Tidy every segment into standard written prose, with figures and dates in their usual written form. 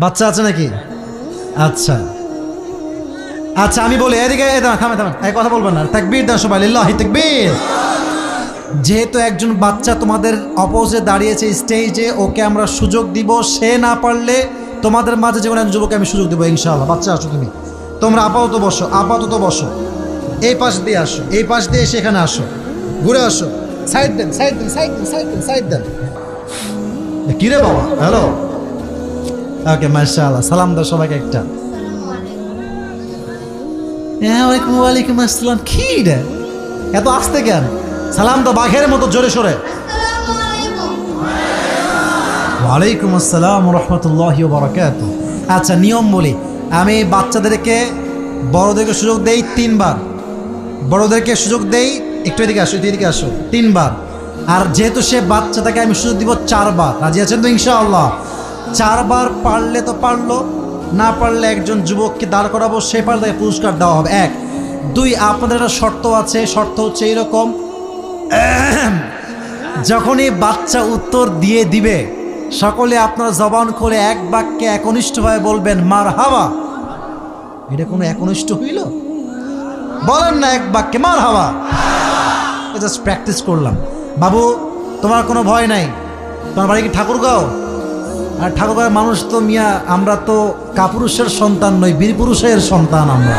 বাচ্চা আছে নাকি? আচ্ছা আচ্ছা, আমি বলি এদিকে, থামেন থামেন, এই কথা বলবেন না। তাকবীর দেন সবাই, লিল্লাহি তাকবীর। যেহেতু একজন বাচ্চা তোমাদের অপোজে দাঁড়িয়েছে স্টেজে, ওকে আমরা সুযোগ দিব। সে না পারলে তোমাদের মাঝে যে কোনো একজন যুবককে আমি সুযোগ দেবো ইনশাআল্লাহ। বাচ্চা আসো, তোমরা আপাতত বসো, আপাতত বসো। এই পাশ দিয়ে আসো, এই পাশ দিয়ে এসে এখানে আসো, ঘুরে আসো। সাইড দেন, সাইড দেন, সাইড দেন, সাইড দেন, সাইড দেন। কিরে বাবা, হ্যালো। ওকে, মাশাআল্লাহ। সালাম দাও সবাইকে একটা। ওয়ালাইকুম আসসালাম। কি রে এত আসতে কেন? সালাম দাও বাঘের মতো, জোরে সোরে। ওয়ালাইকুম আসসালাম রহমতুল্লাহি ওয়া বারাকাতুহু। আচ্ছা, নিয়ম বলি, আমি বাচ্চাদেরকে বড়দেরকে সুযোগ দেই 3 বার। বড়দেরকে সুযোগ দেই, একটু এদিকে আসো, এদিকে আসো, 3 বার। আর যেহেতু সে বাচ্চা, তাকে আমি সুযোগ দিব 4 বার। রাজি আছেন তো ইনশাআল্লাহ? 4 বার পারলে তো পারলো, না পারলে একজন যুবককে দাঁড় করাবো, সে পারলে তাকে পুরস্কার দেওয়া হবে। 1 2, আপনাদের একটা শর্ত আছে। শর্ত হচ্ছে এইরকম, যখনই বাচ্চা উত্তর দিয়ে দিবে, সকলে আপনার জবান খুলে এক বাক্যে একনিষ্ঠভাবে বলবেন মারহাবা। এটা কোনো একনিষ্ঠ হইল? বলেন না এক বাক্যে মারহাবা। জাস্ট প্র্যাকটিস করলাম। বাবু, তোমার কোনো ভয় নাই? তোমার বাড়ি কি ঠাকুরগাঁও? আর ঠাকুরগাঁওয়ের মানুষ তো মিয়া, আমরা তো কাপুরুষের সন্তান নই, বীরপুরুষের সন্তান আমরা।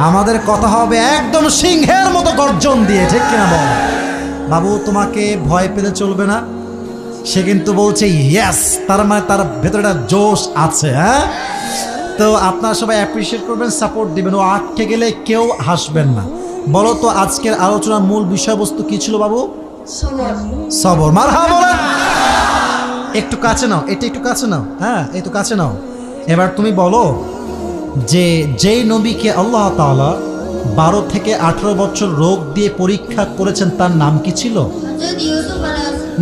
আমাদের কথা হবে একদম সিংহের মতো গর্জন দিয়ে, ঠিক কিনা বল? বাবু, তোমাকে ভয় পেলে চলবে না। সে কিন্তু বলছে ইয়েস, তার মানে তার ভেতরে একটা জোশ আছে। হ্যাঁ, তো আপনারা সবাই অ্যাপ্রিসিয়েট করবেন, সাপোর্ট দিবেন। ও আটকে গেলে কেউ হাসবেন না। বলো তো আজকের আলোচনার মূল বিষয়বস্তু কি ছিল বাবু? সবর। মারহাবা বলেন। একটু কাছে নাও, এটা একটু কাছে নাও। হ্যাঁ, এই তো কাছে নাও। এবার তুমি বলো যে যেই নবীকে আল্লাহ তাআলা 12 থেকে 18 বছর রোগ দিয়ে পরীক্ষা করেছেন, তার নাম কি ছিল?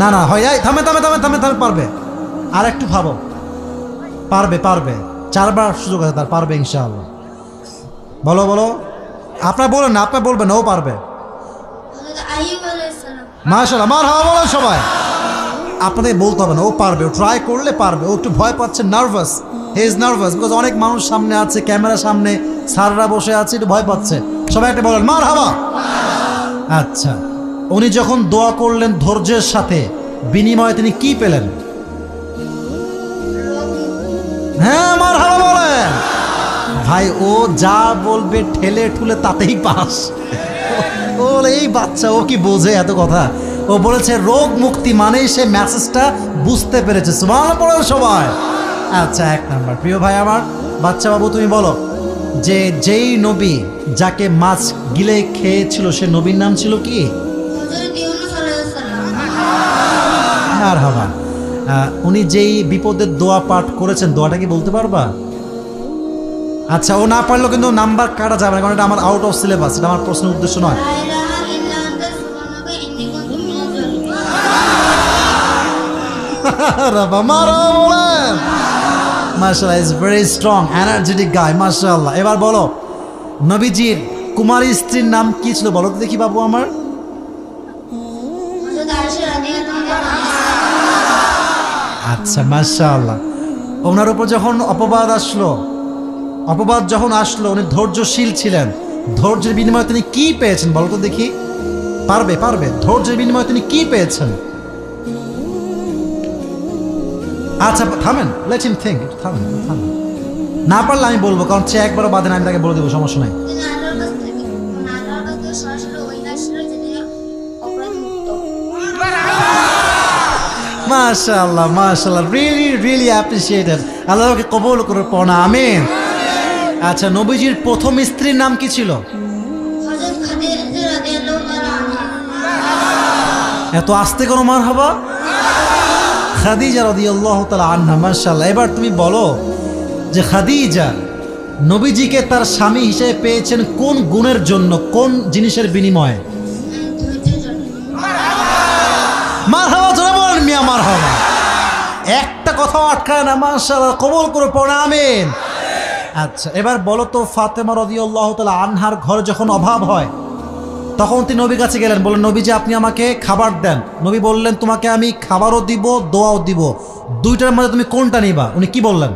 না না, হয় থামে থামে থামে থামে থামে, পারবে। আর একটু ভাবো, পারবে পারবে। 4 বার সুযোগ আছে তার, পারবে ইনশাআল্লাহ। বলো বলো, আপনার বলেন না, আপনার বলবেন না, ও পারবে। মাশাআল্লাহ, মারহাবা বলেন সবাই। আপনাদের বলতে হবে না, ও পারবে, ও ট্রাই করলে পারবে। ও একটু ভয় পাচ্ছে, nervous, he is nervous, because অনেক মানুষ সামনে আছে, ক্যামেরার সামনে স্যাররা বসে আছে, একটু ভয় পাচ্ছে। সবাই একটা বলেন মারহাবা। আচ্ছা, উনি যখন দোয়া করলেন ধৈর্যের সাথে, বিনিময়ে তিনি কি পেলেন? হ্যাঁ, মারহাবা বলেন। ভাই, ও যা বলবে ঠেলে ঠুলে তাতেই পাস। ও এই বাচ্চা, ও কি বোঝে এত কথা? ও বলেছে রোগ মুক্তি, মানেই সে মেসেজটা বুঝতে পেরেছে। সুবহানাল্লাহ পড়েন সবাই। আচ্ছা, 1 নাম্বার। প্রিয় ভাই আমার, বাচ্চা বাবু তুমি বলো যে যেই নবী যাকে মাছ গিলে খেয়েছিল, সে নবীর নাম ছিল কি? মারহাবা। উনি যেই বিপদের দোয়া পাঠ করেছেন, দোয়াটা কি বলতে পারবা? আচ্ছা, ও না পারলেও কিন্তু নাম্বার কাটা যাবে না, কারণ এটা আমার আউট অফ সিলেবাস, এটা আমার প্রশ্নের উদ্দেশ্য নয়। মাশাআল্লাহ, ইজ ভেরি স্ট্রং, এনার্জেটিক গায়, মাশাআল্লাহ। এবার বলো, নবীজির কুমারী স্ত্রীর নাম কি ছিল? বলো তো দেখি বাবু আমার। আচ্ছা, মাশাআল্লাহ। ওনার উপর যখন অপবাদ যখন আসলো, উনি ধৈর্যশীল ছিলেন। ধৈর্যের বিনিময়ে তিনি কি পেয়েছেন বলো তো দেখি? পারবে পারবে। ধৈর্যের বিনিময়ে তিনি কি পেয়েছেন? আচ্ছা থামেন, লেট হিম থিংক। থামেন থামেন, না পারলে আমি বলবো, কারণ সে একবারও বাদে না, আমি তাকে বলে দেবো, সমস্যা নাই। মাশাআল্লাহ মাশাআল্লাহ, রিয়েলি রিয়েলি অ্যাপ্রিশিয়েটেড। আল্লাহকে কবুল করে পড়া, আমিন। আচ্ছা, নবীজির প্রথম স্ত্রীর নাম কি ছিল? এত আস্তে করো মারহাবা। খাদিজা রাদিয়াল্লাহু তাআলা আনহা। মাশাআল্লাহ। এবার তুমি বলো যে খাদিজা নবীজিকে তার স্বামী হিসেবে পেয়েছেন কোন গুণের জন্য, কোন জিনিসের বিনিময়ে? মারহাবা, জোরে বলেন মিয়া মারহাবা। একটা কথাও আটকায় না, মাশাআল্লাহ, কবুল করে পড়া, আমিন। আচ্ছা, এবার বলো তো, ফাতেমা রাদিয়াল্লাহু তাআলা আনহার ঘরে যখন অভাব হয়, তখন তিনি নবীর কাছে গেলেন, বললেন নবীজি আপনি আমাকে খাবার দেন। নবী বললেন তোমাকে আমি খাবারও দিব, দোয়াও দিব। দুইটার মধ্যে তুমি কোনটা নিবা? উনি কি বললেন?